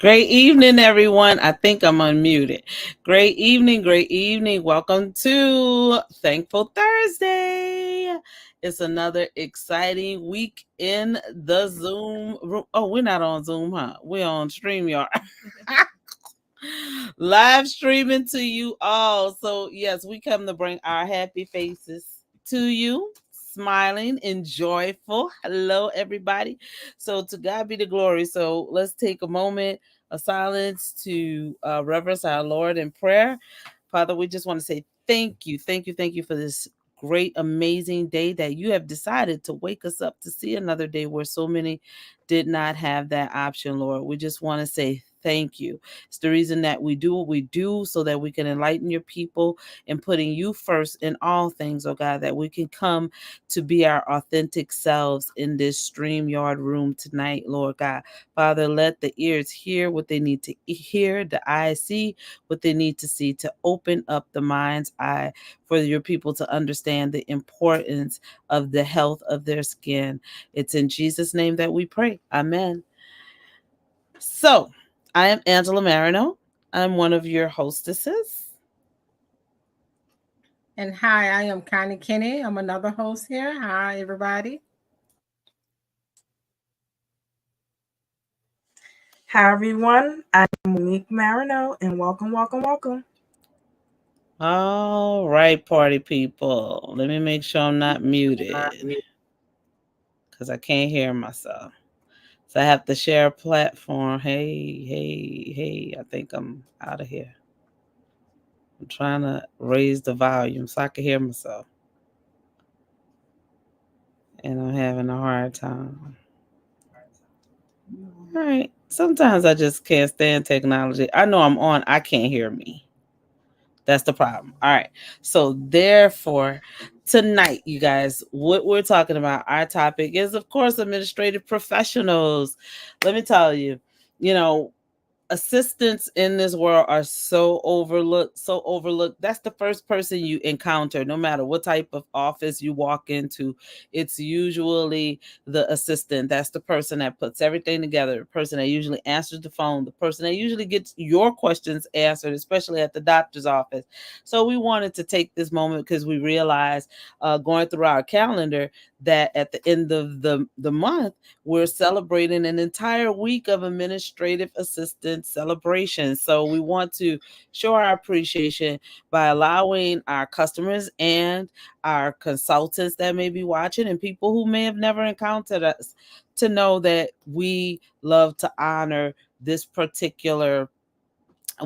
Great evening, everyone. I think I'm unmuted. Great evening, great evening. Welcome to Thankful Thursday. It's another exciting week in the Zoom room. Oh, we're not on Zoom, huh? We're on StreamYard. Live streaming to you all. So, yes, we come to bring our happy faces to you, smiling and joyful. Hello, everybody. So, to God be the glory. So, let's take a moment of silence to reverence our Lord in prayer. Father, we just want to say thank you, thank you, thank you for this great, amazing day that you have decided to wake us up to see another day where so many did not have that option, Lord. We just want to say thank you. It's the reason that we do what we do so that we can enlighten your people and putting you first in all things, oh God, that we can come to be our authentic selves in this StreamYard room tonight, Lord God. Father, let the ears hear what they need to hear, the eyes see what they need to see, to open up the mind's eye for your people to understand the importance of the health of their skin. It's in Jesus' name that we pray. Amen. So, I am Angela Marino. I'm one of your hostesses. And hi, I am Connie Kinney. I'm another host here. Hi, everybody. Hi everyone, I'm Monique Marino and welcome. All right, party people. Let me make sure I'm not muted because I can't hear myself. So I have to share a platform. Hey. I think I'm out of here. I'm trying to raise the volume so I can hear myself. And I'm having a hard time. All right. Sometimes I just can't stand technology. I know I'm on, I can't hear me. That's the problem. All right. So, therefore, tonight, you guys, what we're talking about, our topic is, of course, administrative professionals. Let me tell you, you know, assistants in this world are so overlooked. That's the first person you encounter, no matter what type of office you walk into. It's usually the assistant. That's the person that puts everything together, the person that usually answers the phone, the person that usually gets your questions answered, especially at the doctor's office. So we wanted to take this moment because we realized, going through our calendar, that at the end of the month we're celebrating an entire week of administrative assistant celebration. So we want to show our appreciation by allowing our customers and our consultants that may be watching and people who may have never encountered us to know that we love to honor this particular,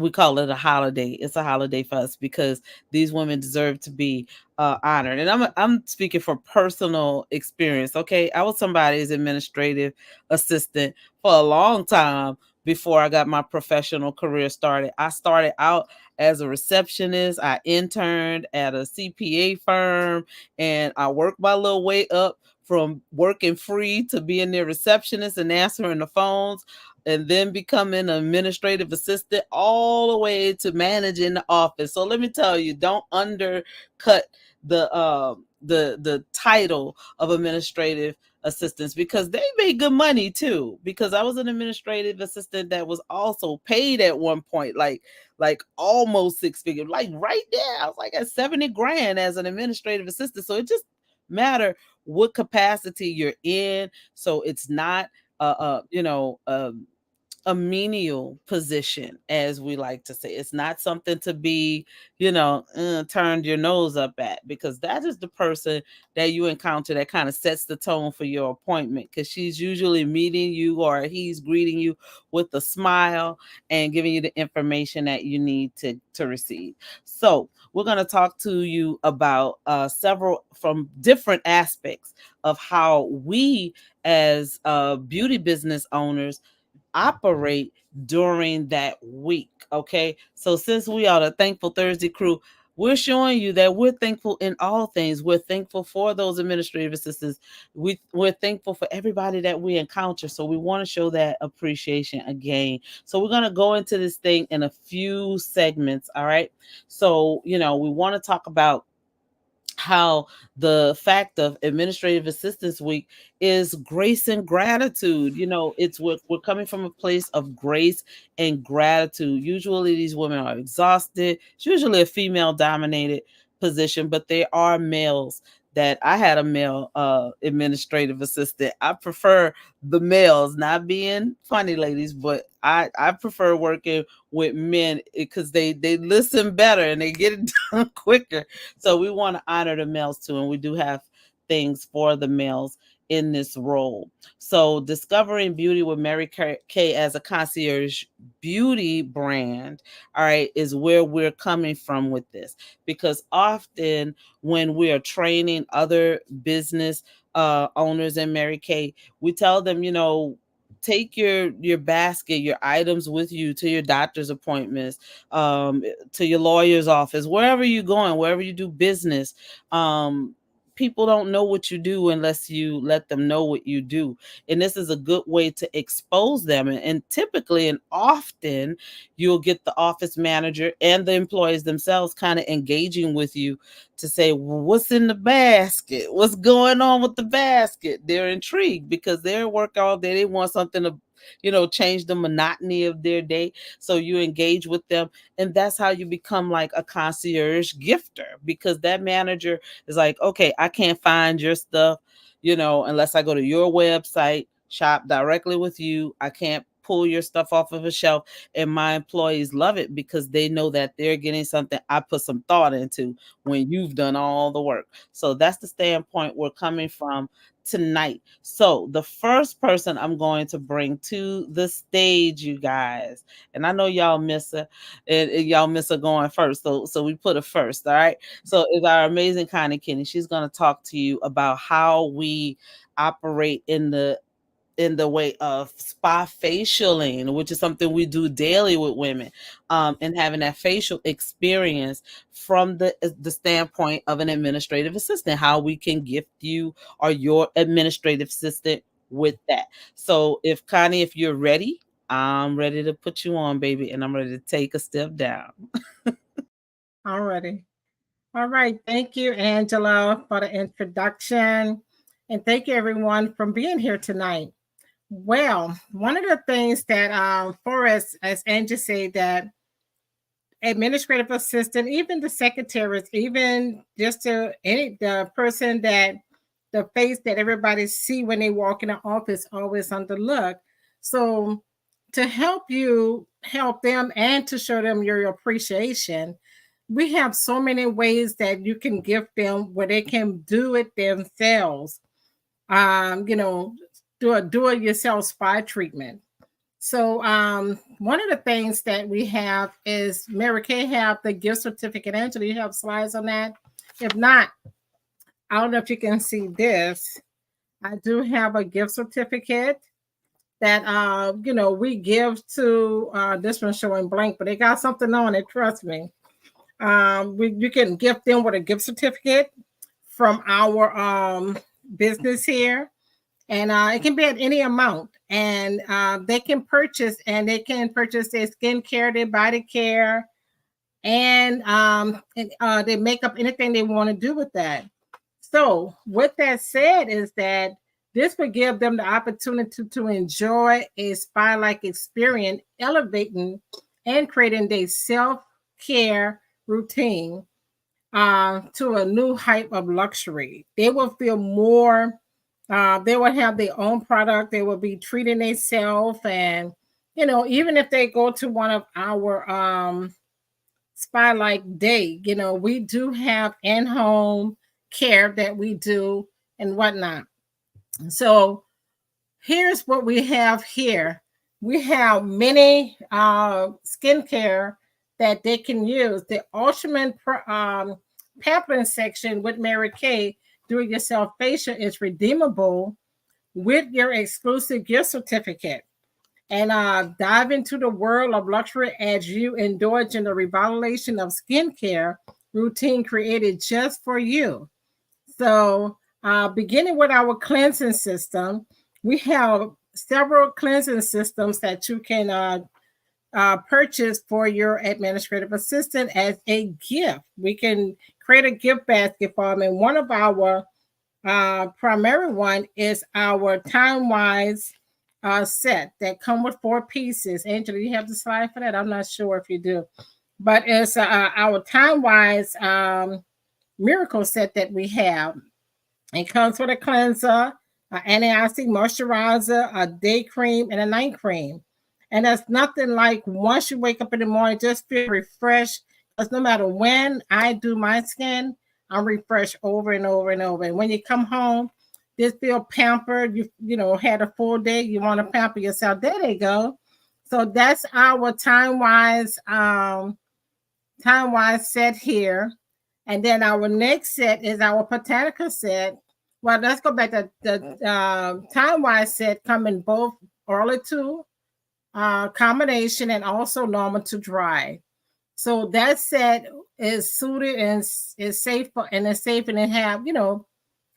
we call it a holiday. It's a holiday for us because these women deserve to be honored. And I'm speaking for personal experience. Okay, I was somebody's administrative assistant for a long time before I got my professional career started. I started out as a receptionist. I interned at a CPA firm, and I worked my little way up from working free to being their receptionist and answering the phones, and then becoming an administrative assistant all the way to managing the office. So let me tell you, don't undercut the title of administrative assistants, because they made good money too. Because I was an administrative assistant that was also paid at one point, like almost six figures, like right there. I was like at 70 grand as an administrative assistant. So it just matter what capacity you're in. So it's not a menial position, as we like to say. It's not something to be, turned your nose up at, because that is the person that you encounter that kind of sets the tone for your appointment, because she's usually meeting you or he's greeting you with a smile and giving you the information that you need to receive. So we're going to talk to you about several from different aspects of how we as beauty business owners operate during that week. Okay. So since we are the Thankful Thursday crew, we're showing you that we're thankful in all things. We're thankful for those administrative assistants. We're thankful for everybody that we encounter. So we want to show that appreciation again. So we're going to go into this thing in a few segments. All right. So, we want to talk about how the fact of Administrative Assistance Week is grace and gratitude. You know, it's we're coming from a place of grace and gratitude. Usually these women are exhausted. It's usually a female dominated position, but there are males that I had a male administrative assistant. I prefer the males, not being funny ladies, but I prefer working with men because they listen better and they get it done quicker. So we want to honor the males too, and we do have things for the males in this role. So discovering beauty with Mary Kay as a concierge beauty brand, all right, is where we're coming from with this. Because often when we are training other business owners in Mary Kay, we tell them, you know, take your basket, your items with you to your doctor's appointments, to your lawyer's office, wherever you're going, wherever you do business. People don't know what you do unless you let them know what you do. And this is a good way to expose them. And typically and often you'll get the office manager and the employees themselves kind of engaging with you to say, well, what's in the basket? What's going on with the basket? They're intrigued because they're at work all day. They want something to, you know, change the monotony of their day. So you engage with them. And that's how you become like a concierge gifter, because that manager is like, okay, I can't find your stuff, you know, unless I go to your website, shop directly with you. I can't pull your stuff off of a shelf. And my employees love it because they know that they're getting something I put some thought into when you've done all the work. So that's the standpoint we're coming from tonight. So the first person I'm going to bring to the stage, you guys, and I know y'all miss her, and y'all miss her going first. So we put her first, all right? So is our amazing Connie Kinney. She's going to talk to you about how we operate in the way of spa facialing, which is something we do daily with women, and having that facial experience from the standpoint of an administrative assistant, how we can gift you or your administrative assistant with that. So if Connie, if you're ready, I'm ready to put you on, baby, and I'm ready to take a step down. Alrighty. All right. Thank you, Angela, for the introduction. And thank you, everyone, for being here tonight. Well, one of the things that for us, as Angie said, that administrative assistant, even the secretaries, even just the person that the face that everybody see when they walk in the office always on the look. So to help you help them and to show them your appreciation, we have so many ways that you can gift them where they can do it themselves. You know, do a yourself spa treatment. So one of the things that we have is Mary Kay have the gift certificate. Angela, you have slides on that? If not, I don't know if you can see this. I do have a gift certificate that you know, we give to this one showing blank, but they got something on it, trust me. You can gift them with a gift certificate from our business here, and it can be at any amount, and they can purchase their skincare, their body care, and they make up anything they want to do with that. So with that said is that this would give them the opportunity to enjoy a spa-like experience, elevating and creating their self-care routine to a new height of luxury. They will feel more, they will have their own product. They will be treating themselves. And, you know, even if they go to one of our spa-like day, you know, we do have in-home care that we do and whatnot. So here's what we have here. We have many skincare that they can use. The Ultraman pampering section with Mary Kay do-it-yourself facial is redeemable with your exclusive gift certificate. And dive into the world of luxury as you indulge in the revitalization of skincare routine created just for you. So, beginning with our cleansing system, we have several cleansing systems that you can purchase for your administrative assistant as a gift. We can create a gift basket for them. And one of our primary one is our time-wise set that come with 4 pieces. Angela, you have the slide for that? I'm not sure if you do. But it's our time-wise miracle set that we have. It comes with a cleanser, an antioxidant moisturizer, a day cream, and a night cream. And that's nothing like once you wake up in the morning, just feel refreshed. Because no matter when I do my skin, I'm refreshed over and over and over. And when you come home, just feel pampered. You know, had a full day. You want to pamper yourself. There they go. So that's our time-wise set here. And then our next set is our Botanica set. Well, let's go back to the time-wise set come in both early to combination and also normal to dry. So that set is suited and is safe for, and it's safe and it have, you know,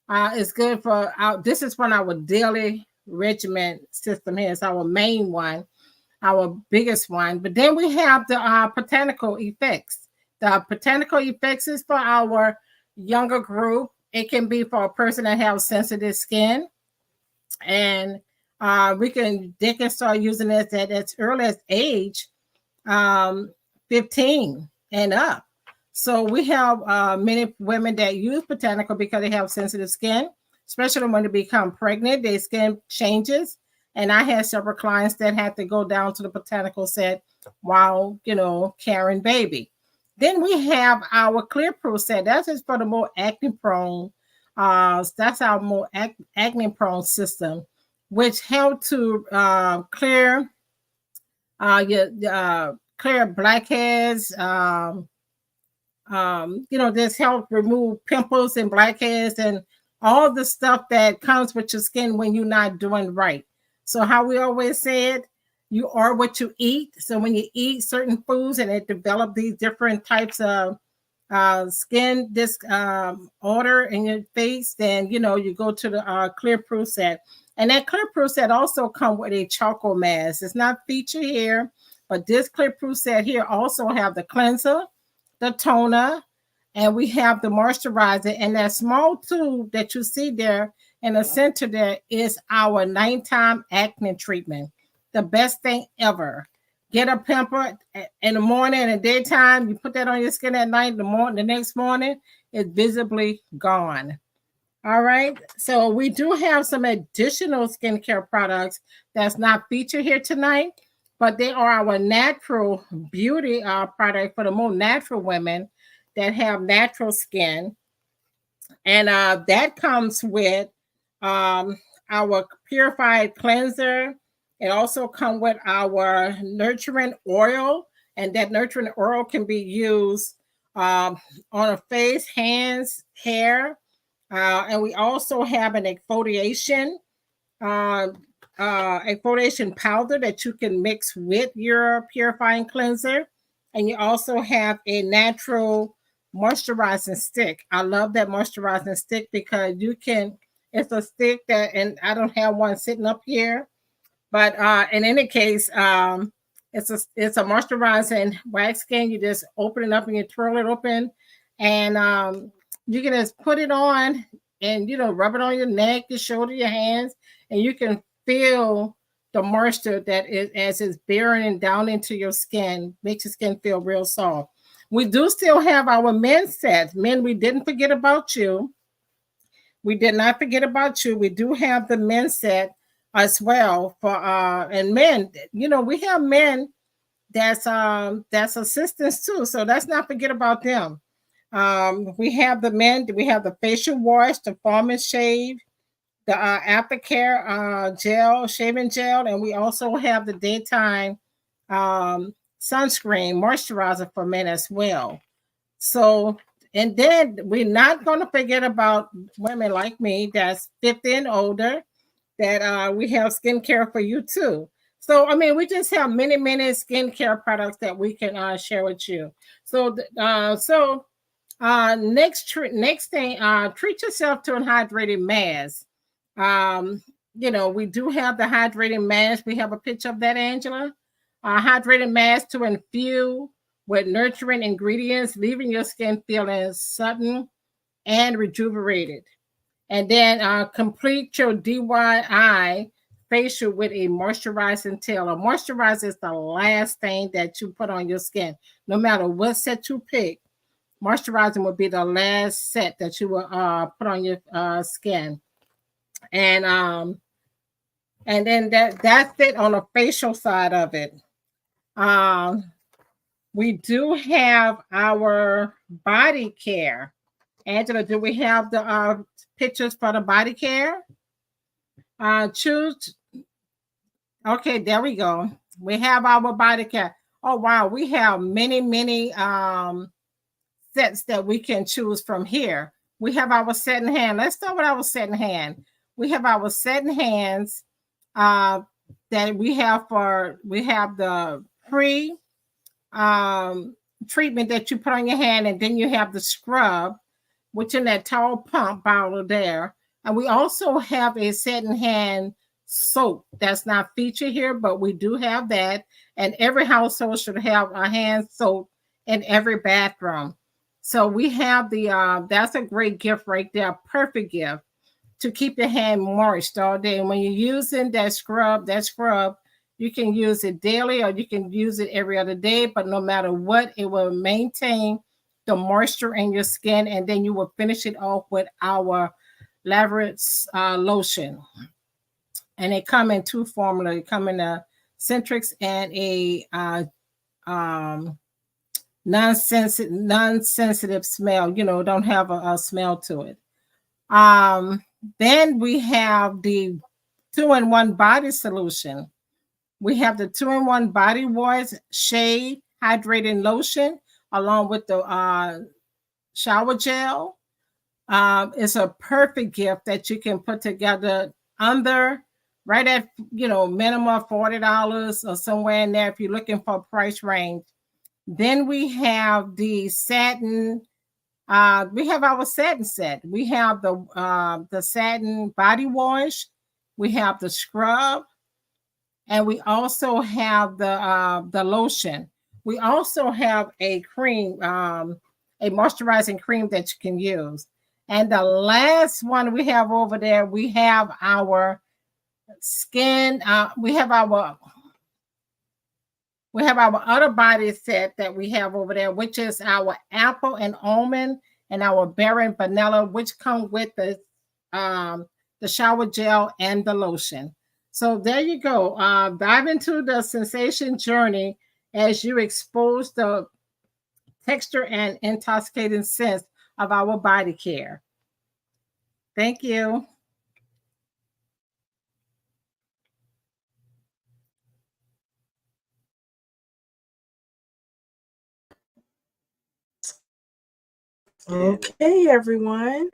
it's good for this is one of our daily regimen system here. It's our main one, our biggest one. But then we have the botanical effects. The botanical effects is for our younger group. It can be for a person that has sensitive skin, and they can start using this at as early as age 15 and up. So we have many women that use botanical because they have sensitive skin, especially when they become pregnant, their skin changes. And I had several clients that had to go down to the botanical set while, you know, carrying baby. Then we have our clear proof set. That's just for the more acne prone. That's our more acne prone system, which help to clear clear blackheads. You know, this help remove pimples and blackheads and all the stuff that comes with your skin when you're not doing right. So how we always said, you are what you eat. So when you eat certain foods and it develop these different types of skin disorder in your face, then you know you go to the clear proof set. And that clear proof set also come with a charcoal mask. It's not featured here, but this clear proof set here also have the cleanser, the toner, and we have the moisturizer. And that small tube that you see there in the center there is our nighttime acne treatment. The best thing ever. Get a pimple in the morning and the daytime. You put that on your skin at night. The next morning, it's visibly gone. All right. So we do have some additional skincare products that's not featured here tonight, but they are our natural beauty product for the more natural women that have natural skin. And that comes with our purified cleanser. It also comes with our nurturing oil, and that nurturing oil can be used on a face, hands, hair, and we also have an exfoliation powder that you can mix with your purifying cleanser, and you also have a natural moisturizing stick. I love that moisturizing stick because it's a stick that, and I don't have one sitting up here. But in any case, it's a moisturizing wax skin. You just open it up and you twirl it open, and you can just put it on and rub it on your neck, your shoulder, your hands, and you can feel the moisture that is as it's bearing down into your skin, makes your skin feel real soft. We do still have our men's sets. Men, we didn't forget about you. We did not forget about you. We do have the men's set as well for and men, we have men that's assistants too, so let's not forget about them. We have the men, we have the facial wash, the foam and shave, the aftercare gel, shaving gel, and we also have the daytime sunscreen moisturizer for men as well. So, and then we're not going to forget about women like me that's 50 and older, that we have skincare for you too. So, I mean, we just have many, many skincare products that we can share with you. So, next thing, treat yourself to a hydrating mask. We do have the hydrating mask. We have a picture of that, Angela. Hydrated mask to infuse with nurturing ingredients, leaving your skin feeling sudden and rejuvenated. And then complete your DIY facial with a moisturizing tail. A moisturizer is the last thing that you put on your skin. No matter what set you pick, moisturizing will be the last set that you will put on your skin. And then that's it on the facial side of it. We do have our body care. Angela, do we have the pictures for the body care? Choose. Okay, there we go. We have our body care. Oh wow, we have many sets that we can choose from here. We have our setting hand. Let's start with our setting hand. We have our setting hands that we have the pre treatment that you put on your hand, and then you have the scrub, which in that tall pump bottle there. And we also have a setting hand soap that's not featured here, but we do have that. And every household should have a hand soap in every bathroom. So we have that's a great gift right there, perfect gift to keep your hand moist all day. And when you're using that scrub, you can use it daily or you can use it every other day, but no matter what, it will maintain the moisture in your skin. And then you will finish it off with our Laverick's lotion. And they come in two formulas. They come in a Centrix and a non-sensitive smell, don't have a smell to it. Then we have the 2-in-1 body solution. We have the 2-in-1 body wash, shade, hydrating lotion, along with the shower gel. It's a perfect gift that you can put together right at, minimum $40 or somewhere in there if you're looking for a price range. Then we have the satin. We have our satin set. We have the satin body wash. We have the scrub, and we also have the lotion. We also have a cream, a moisturizing cream that you can use. And the last one we have over there, we have our skin. We have our other body set that we have over there, which is our apple and almond and our berry and vanilla, which come with the shower gel and the lotion. So there you go. Dive into the sensation journey as you expose the texture and intoxicating scents of our body care. Thank you. Okay, everyone.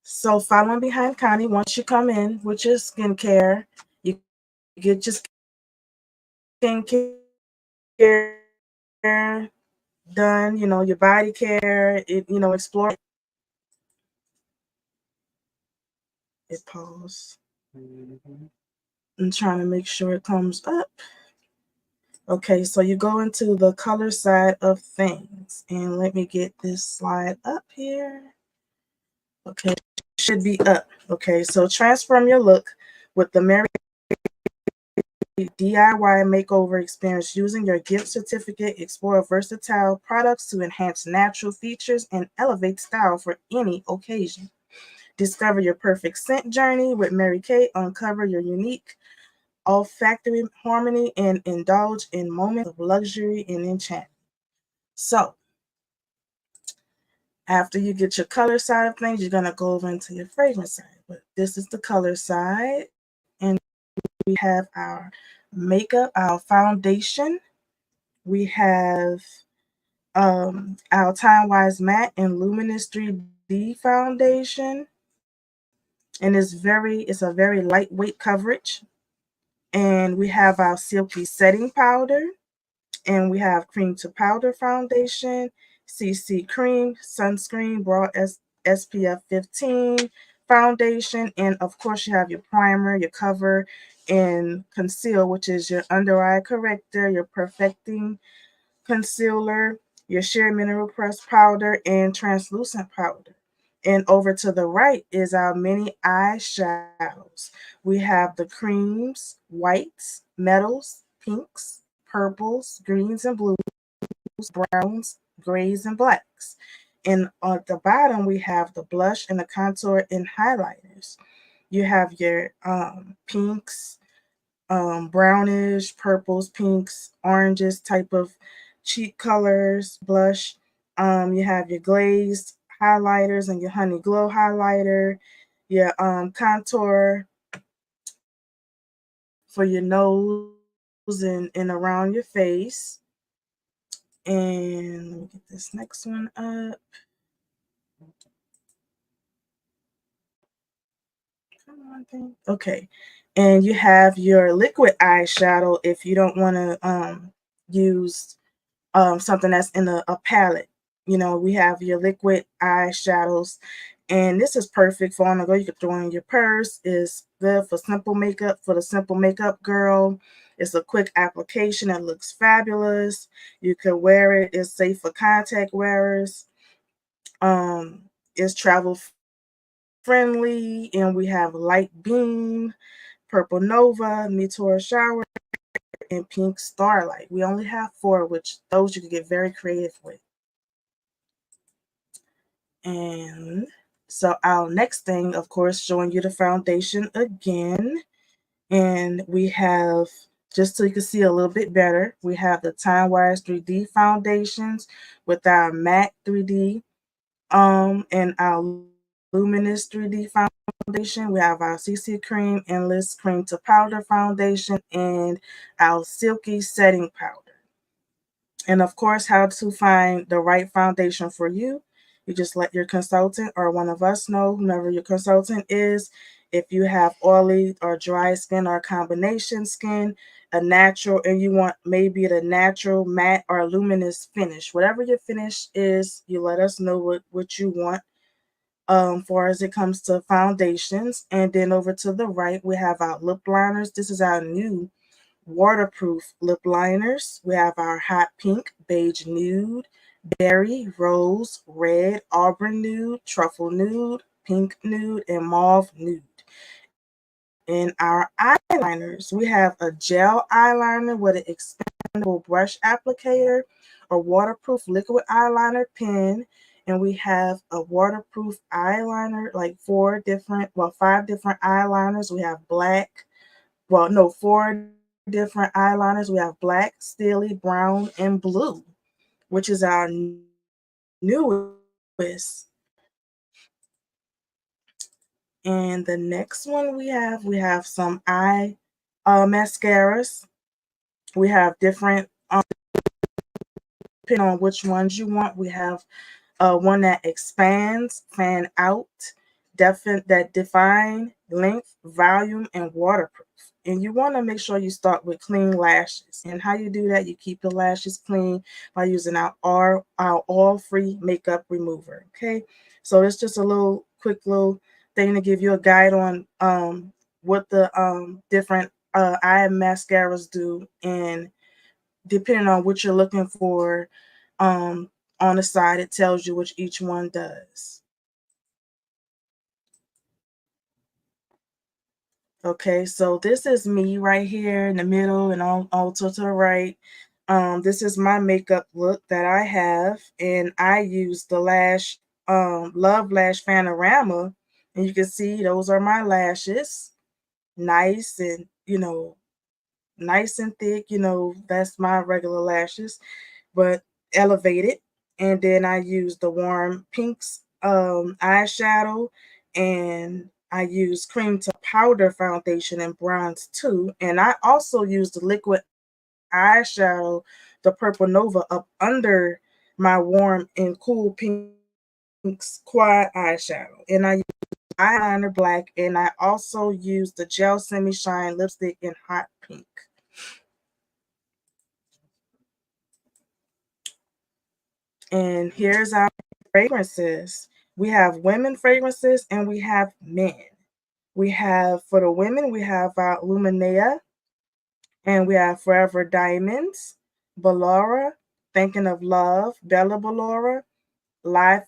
So following behind Connie, once you come in with your skincare, you get your skincare done, your body care, explore. It pause. I'm trying to make sure it comes up. Okay, so you go into the color side of things. And let me get this slide up here. Okay, should be up. Okay, so transform your look with the Mary DIY makeover experience using your gift certificate. Explore versatile products to enhance natural features and elevate style for any occasion. Discover your perfect scent journey with Mary Kay. Uncover your unique olfactory harmony and indulge in moments of luxury and enchantment. So, after you get your color side of things, you're going to go over into your fragrance side. But this is the color side. And we have our makeup, our foundation. We have our Time Wise Matte and Luminous 3D foundation. And it's a very lightweight coverage. And we have our Silky Setting Powder. And we have Cream to Powder Foundation, CC Cream, Sunscreen, Broad SPF 15 Foundation. And of course, you have your primer, your cover, and conceal, which is your under eye corrector, your perfecting concealer, your sheer mineral press powder, and translucent powder. And over to the right is our mini eyeshadows. We have the creams, whites, metals, pinks, purples, greens, and blues, browns, grays, and blacks. And at the bottom, we have the blush and the contour and highlighters. You have your pinks, brownish, purples, pinks, oranges type of cheek colors, blush. You have your glazed highlighters and your honey glow highlighter, your contour for your nose and around your face. And let me get this next one up. Come on, thing. Okay. And you have your liquid eyeshadow if you don't want to use something that's in a palette. You know, we have your liquid eyeshadows, and this is perfect for on the go. You could throw in your purse. Is good for simple makeup for the simple makeup girl. It's a quick application that looks fabulous. You could wear it. It's safe for contact wearers. It's travel friendly, and we have light beam, purple nova, meteor shower, and pink starlight. We only have four, which those you can get very creative with. And so our next thing, of course, showing you the foundation again. And we have, just so you can see a little bit better, we have the Time Wise 3D foundations with our matte 3D and our luminous 3D foundation. We have our CC cream, endless cream to powder foundation, and our silky setting powder. And of course, how to find the right foundation for you. You just let your consultant or one of us know, whoever your consultant is, if you have oily or dry skin or combination skin, a natural, and you want maybe the natural matte or luminous finish. Whatever your finish is, you let us know what you want far as it comes to foundations. And then over to the right, we have our lip liners. This is our new waterproof lip liners. We have our hot pink, beige nude, berry, rose, red, auburn nude, truffle nude, pink nude, and mauve nude. In our eyeliners, we have a gel eyeliner with an expandable brush applicator, a waterproof liquid eyeliner pen, and we have a waterproof eyeliner, like five different eyeliners. We have black, well, no, four different eyeliners. We have black, steely, brown, and blue, which is our newest. And the next one we have some eye mascaras. We have different, depending on which ones you want. We have one that expands, fan out, that define length, volume, and waterproof. And you want to make sure you start with clean lashes. And how you do that, you keep the lashes clean by using our oil-free makeup remover. Okay, so it's just a little quick little thing to give you a guide on what the different eye mascaras do, and depending on what you're looking for on the side, it tells you which each one does. Okay, so this is me right here in the middle and also to the right. This is my makeup look that I have, and I use the Love Lash Panorama, and you can see those are my lashes, nice and nice and thick. That's my regular lashes, but elevated. And then I use the warm pinks eyeshadow, and I use cream to powder foundation and bronze too. And I also use the liquid eyeshadow, the Purple Nova, up under my warm and cool pinks quad eyeshadow. And I use eyeliner black, and I also use the gel semi shine lipstick in hot pink. And here's our fragrances. We have women fragrances and we have men. We have, for the women, we have our Luminea, and we have Forever Diamonds, Ballora, Thinking of Love, Bella Ballora, Live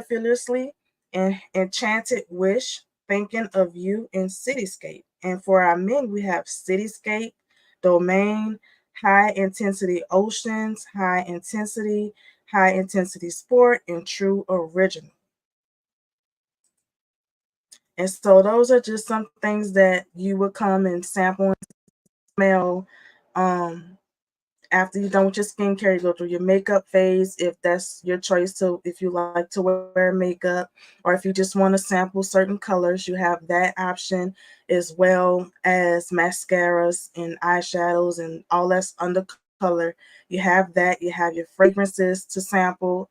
Fearlessly, and Enchanted Wish, Thinking of You, and Cityscape. And for our men, we have Cityscape, Domain, High Intensity Oceans, High Intensity Sport, and True Original. And so those are just some things that you would come and sample and smell. Um, After you're done with your skincare, you go through your makeup phase if that's your choice. To if you like to wear makeup, or if you just want to sample certain colors, you have that option, as well as mascaras and eyeshadows and all that's under color. You have that. You have your fragrances to sample,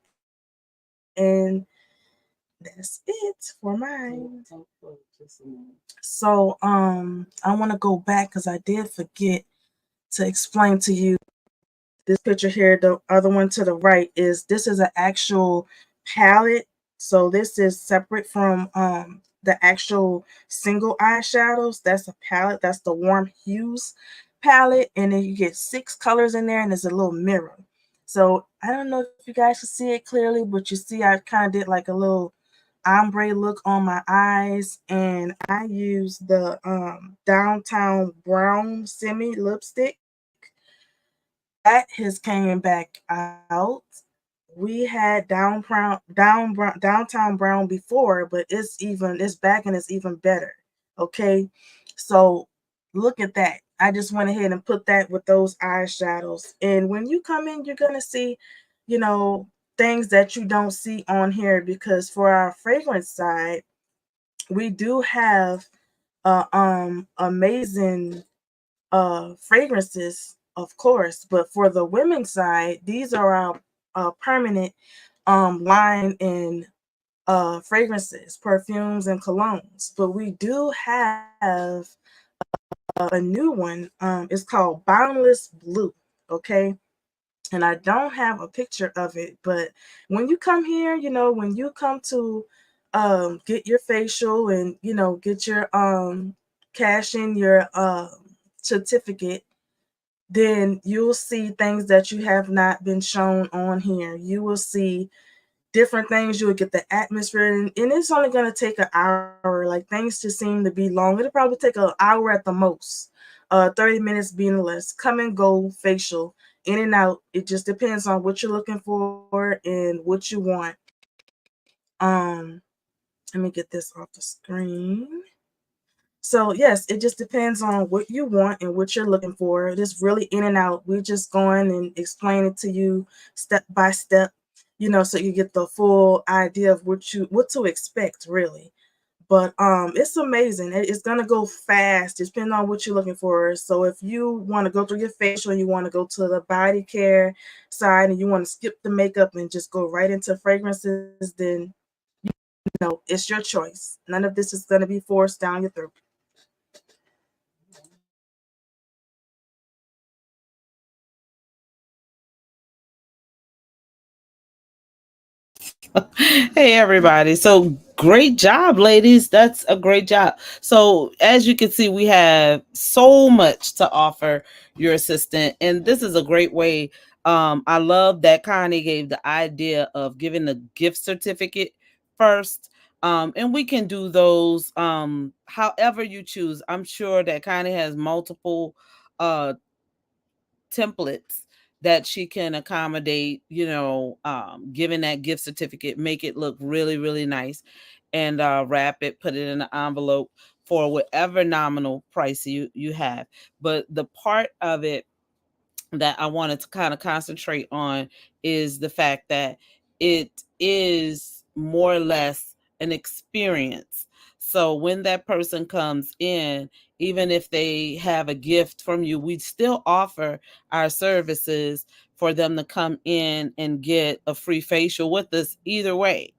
and that's it for mine. So I want to go back because I did forget to explain to you this picture here. The other one to the right is, this is an actual palette. So this is separate from the actual single eyeshadows. That's a palette. That's the warm hues palette. And then you get 6 colors in there, and there's a little mirror. So I don't know if you guys can see it clearly, but you see I kind of did like a little ombre look on my eyes, and I used the Downtown Brown Semi lipstick. That has came back out. We had Downtown Brown before, but it's back and it's even better. Okay, so look at that. I just went ahead and put that with those eyeshadows. And when you come in, you're gonna see, you know, things that you don't see on here, because for our fragrance side, we do have amazing fragrances, of course. But for the women's side, these are our permanent line in fragrances, perfumes, and colognes. But we do have a new one. It's called Boundless Blue. Okay. And I don't have a picture of it, but when you come here, when you come to get your facial and get your cash in your certificate, then you'll see things that you have not been shown on here. You will see different things. You'll get the atmosphere, and it's only going to take an hour. Like, things just seem to be long. It'll probably take an hour at the most. 30 minutes being less. Come and go facial, in and out. It just depends on what you're looking for and what you want. Um, Let me get this off the screen. So yes, it just depends on what you want and what you're looking for. It is really in and out. We're just going and explain it to you step by step, so you get the full idea of what to expect, really. But it's amazing. It's gonna go fast, depending on what you're looking for. So if you want to go through your facial, you want to go to the body care side, and you want to skip the makeup and just go right into fragrances, then it's your choice. None of this is gonna be forced down your throat. Hey everybody. So great job, ladies. That's a great job. So as you can see, we have so much to offer your assistant, and this is a great way. I love that Connie gave the idea of giving the gift certificate first. And we can do those however you choose. I'm sure that Connie has multiple uh templates that she can accommodate, giving that gift certificate, make it look really, really nice, and wrap it, put it in an envelope for whatever nominal price you have. But the part of it that I wanted to kind of concentrate on is the fact that it is more or less an experience. So when that person comes in, even if they have a gift from you, we still offer our services for them to come in and get a free facial with us either way.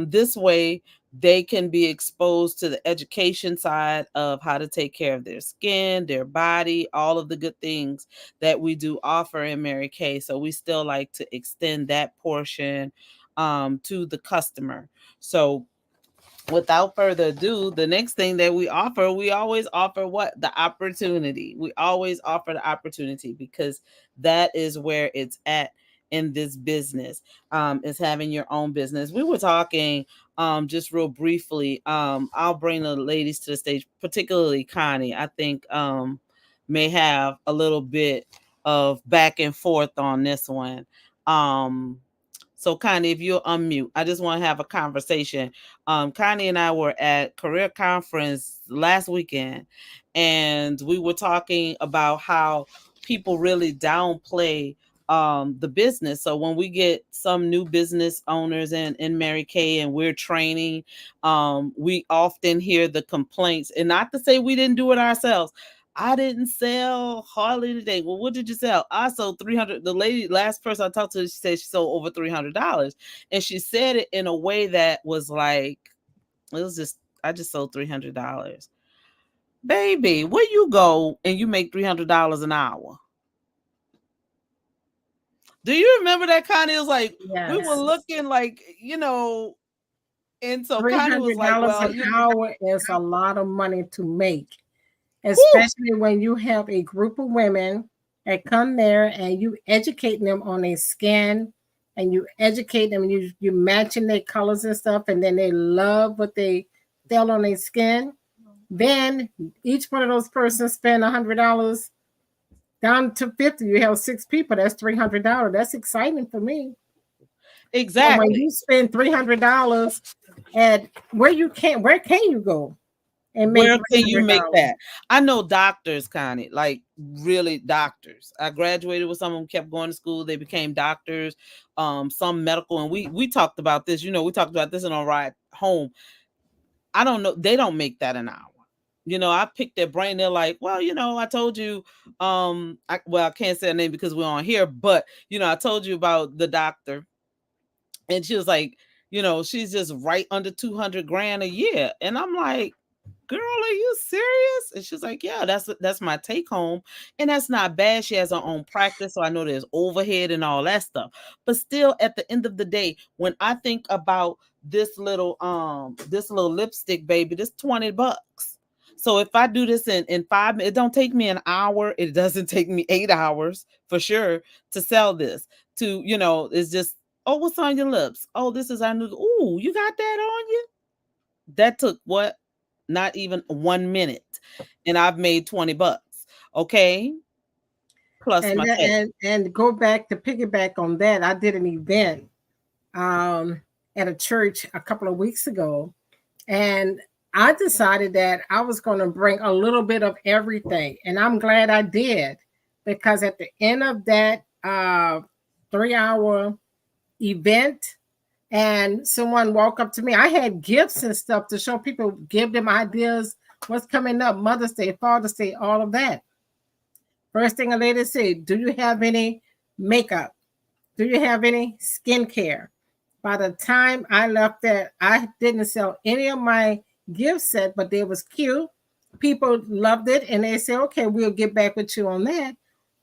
This way, they can be exposed to the education side of how to take care of their skin, their body, all of the good things that we do offer in Mary Kay. So we still like to extend that portion to the customer. So without further ado, the next thing that we always offer what? The opportunity. We always offer the opportunity because that is where it's at in this business. Is having your own business. We were talking just real briefly. I'll bring the ladies to the stage, particularly Connie. I think may have a little bit of back and forth on this one. Um so Connie, if you'll unmute, I just want to have a conversation. Connie and I were at career conference last weekend, and we were talking about how people really downplay the business. So when we get some new business owners in Mary Kay and we're training, we often hear the complaints, and not to say we didn't do it ourselves. I didn't sell hardly today. Well, what did you sell? I sold 300. The lady, last person I talked to, she said she sold over $300. And she said it in a way that was like, it was just, I just sold $300. Baby, where you go and you make $300 an hour? Do you remember that, Connie? It was like, we were Yes. looking like, and so Three Connie was hundred like, dollars well, an hour is a lot of money to make, whew, especially when you have a group of women that come there and you educate them on their skin and you educate them, you matching their colors and stuff, and then they love what they feel on their skin. Then each one of those persons spend $100 down to 50. You have 6 people, that's $300. That's exciting for me. And when exactly. you spend $300 at where can you go and make Where can you make $300? that? I know doctors, Connie, like really doctors. I graduated with some of them, kept going to school. They became doctors, some medical. And we talked about this, we talked about this in our ride home. I don't know. They don't make that an hour. I picked their brain. They're like, well, I told you, I can't say her name because we're on here, but, I told you about the doctor. And she was like, she's just right under 200 grand a year. And I'm like, girl, are you serious? And she's like, yeah, that's my take home. And that's not bad. She has her own practice. So I know there's overhead and all that stuff. But still, at the end of the day, when I think about this little lipstick, baby, this $20. So if I do this in 5 minutes, it don't take me an hour. It doesn't take me 8 hours for sure to sell this. It's just, oh, what's on your lips? Oh, this is our new. Ooh, you got that on you? That took what? Not even 1 minute. And I've made $20. Okay. Plus And my that, tax. and go back to piggyback on that. I did an event um, at a church a couple of weeks ago, and I decided that I was going to bring a little bit of everything, and I'm glad I did, because at the end of that 3-hour event, and someone walked up to me. I had gifts and stuff to show people, give them ideas, what's coming up, Mother's Day, Father's Day, all of that. First thing a lady said, do you have any makeup? Do you have any skincare? By the time I left there, I didn't sell any of my gift set, but they was cute. People loved it, and they said, okay, we'll get back with you on that.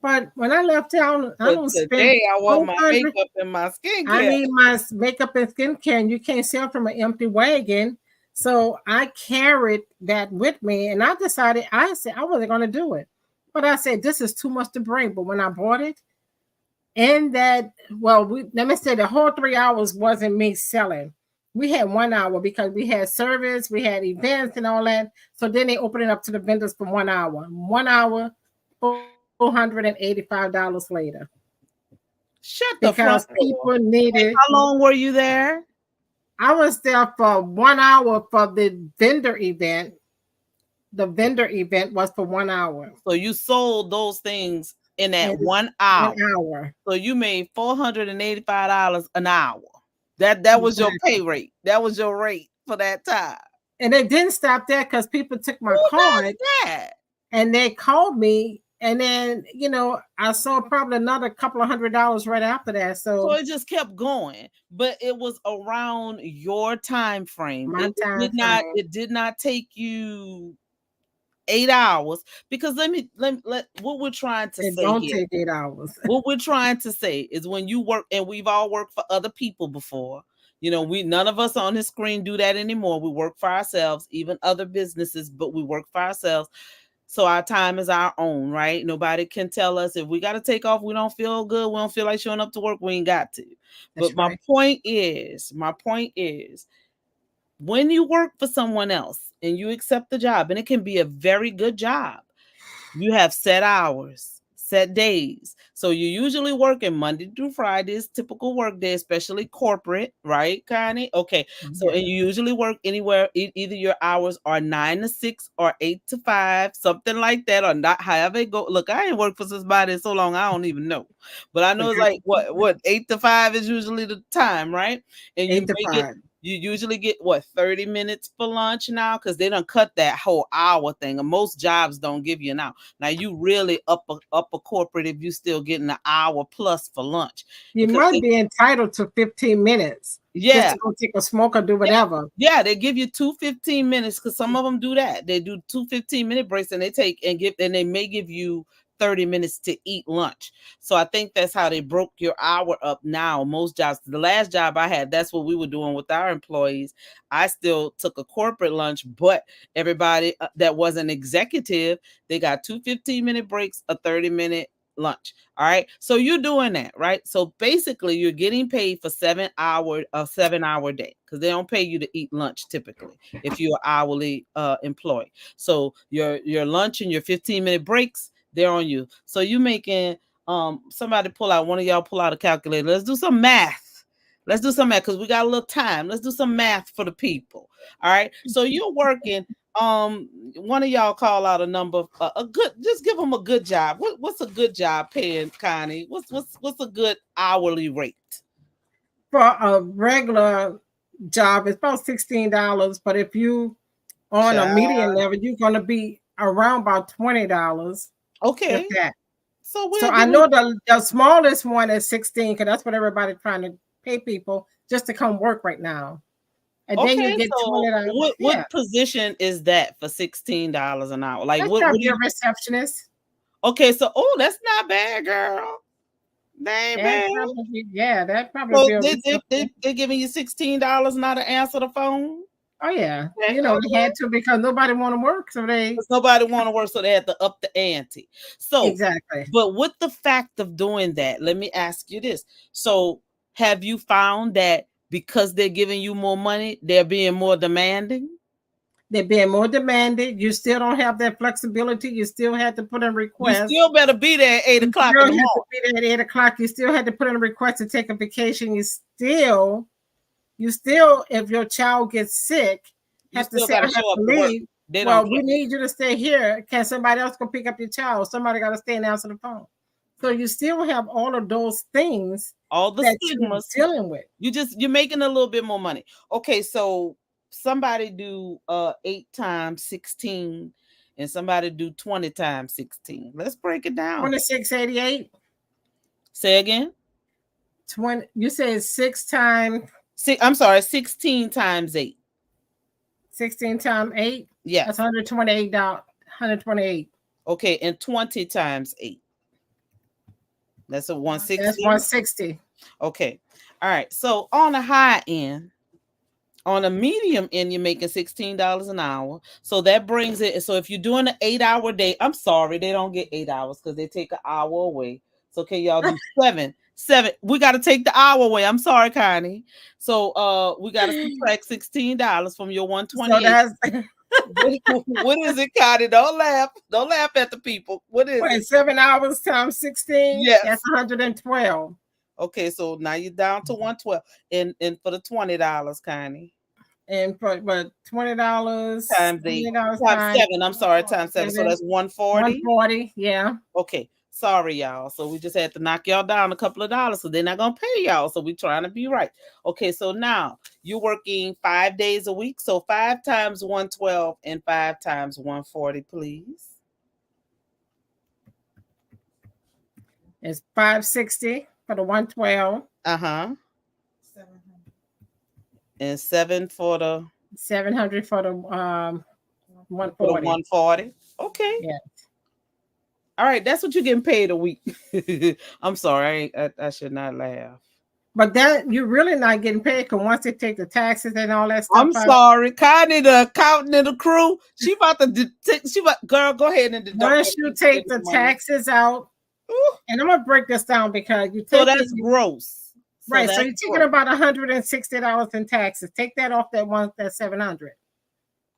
But when I left town, I But don't spend today I want my 400. makeup and my I skincare. need my makeup and skincare, and you can't sell from an empty wagon. So I carried that with me, and I decided, I said I wasn't going to do it. But I said, this is too much to bring. But when I bought it, and that, well, let me say the whole 3 hours wasn't me selling. We had 1 hour because we had service, we had events and all that. So then they opened it up to the vendors for 1 hour. 1 hour, $485 later. Shut the front Because door. people needed. How long were you there? I was there for 1 hour for the vendor event. The vendor event was for 1 hour. So you sold those things in that And 1 hour. 1 hour. So you made $485 an hour. That was your pay rate. That was your rate for that time. And they didn't stop there because people took my Who card does that? and they called me. And then, I saw probably another couple of $100 right after that. So So it just kept going, but it was around your time frame. my time frame. It did not take you 8 hours, because let what we're trying to It say don't here. take 8 hours. What we're trying to say is, when you work, and we've all worked for other people before, You know, we none of us on the screen do that anymore. We work for ourselves, even other businesses, but we work for ourselves. So our time is our own, right? Nobody can tell us if we got to take off, we don't feel good, we don't feel like showing up to work, we ain't got to. That's But my right. point is, when you work for someone else and you accept the job, and it can be a very good job, you have set hours, set days. So you're usually working Monday through Fridays, typical work day, especially corporate, right, Connie? Okay. So, Yeah. and you usually work anywhere, either your hours are 9 to 6 or 8 to 5, something like that, or not, however it go. Look, I ain't worked for somebody so long, I don't even know. But I know it's like what 8 to 5 is usually the time, right? And you 8 to 5. you usually get what 30 minutes for lunch now, because they don't cut that whole hour thing. And most jobs don't give you an hour. Now you really up a corporate if you still getting an hour plus for lunch. You Because might be entitled to 15 minutes just yeah, to go take a smoke or do whatever. yeah, they give you 2 15 minutes, because some of them do that. They do 2 15-minute breaks, and they may give you 30 minutes to eat lunch. So I think that's how they broke your hour up now. Most jobs, the last job I had, that's what we were doing with our employees. I still took a corporate lunch, but everybody that was an executive, they got 2 15-minute breaks, a 30-minute lunch. All right. So you're doing that, right? So basically you're getting paid for 7 hour day, because they don't pay you to eat lunch typically if you're hourly employee. So your lunch and your 15-minute breaks, they're on you. So you making somebody pull out, one of y'all pull out a calculator. Let's do some math. Let's do some math, because we got a little time. Let's do some math for the people. All right. So you're working. One of y'all call out a number, a good, just give them a good job. What's a good job paying, Connie? What's a good hourly rate? For a regular job, it's about $16. But if you on a median Child. level, you're gonna be around about $20, if Okay. that. So So we're I giving know the smallest one is 16, because that's what everybody's trying to pay people just to come work right now. And then you okay. get So $20. what Yeah, position is that for $16 an hour? Like that's what probably do a you receptionist. okay, so that's not bad, girl. They ain't That bad. probably, yeah, that probably So be a they receptionist. they giving you $16 now to answer the phone? Oh yeah, Okay, they okay. had to because nobody want to work, so they Because nobody want to work, so they had to up the ante. So, exactly. but with the fact of doing that, let me ask you this. So, have you found that because they're giving you more money, they're being more demanding? They're being more demanded. You still don't have that flexibility. You still had to put in You requests. still better be there at 8 You o'clock still in the had to morning. be there at 8 o'clock. You still had to put in a request to take a vacation. You still, if your child gets sick, You have to still say, got I to have show up to to work. leave. They don't Well, care. we need you to stay here. Can somebody else go pick up your child? Somebody got to stay and answer the phone. So you still have all of those things All the that you're stigmas. dealing with. You're making a little bit more money. Okay, so somebody do 8 times 16 and somebody do 20 times 16. Let's break it down. 2688. Say again. 20. You said 6 times I'm sorry, 16 times 8. 16 times 8. That's Yes. $128. 128. Okay, and 20 times 8. That's a That's 160. 160. Okay. All right. So on the high end, on a medium end, you're making $16 an hour. So that brings it. So if you're doing an 8 hour day, I'm sorry, they don't get 8 hours because they take an hour away. So can y'all do seven? Seven. We got to take the hour away. I'm sorry, Connie. So we got to subtract $16 from your So 128. that's What is it, Connie? Don't laugh. Don't laugh at the people. What is it? 7 hours times 16. Yes. That's 112. Okay, so now you're down to 112. And for the $20, Connie. And for but $20 Times 8. $20 Times 7. I'm sorry, times 7. So 7, that's 140. 140. Yeah. Okay. Sorry, y'all. So we just had to knock y'all down a couple of dollars. So they're not gonna pay y'all. So we're trying to be right. Okay, so now you're working 5 days a week. So 5 times 112 and 5 times 140, please. It's 560 for the 112. Uh-huh. And 7 for the 700 for the 140. 140. Okay. Yeah. All right, that's what you're getting paid a week. I'm sorry, I should not laugh. But that you're really not getting paid because once they take the taxes and all that stuff I'm out, sorry, Connie, the accountant and the crew. She about to girl, go ahead and deduct once that you take the 6 money. taxes out, Ooh, and I'm gonna break this down because you so take that's gross. So right. So that's you're taking gross. about $160 in taxes. Take that off that 700.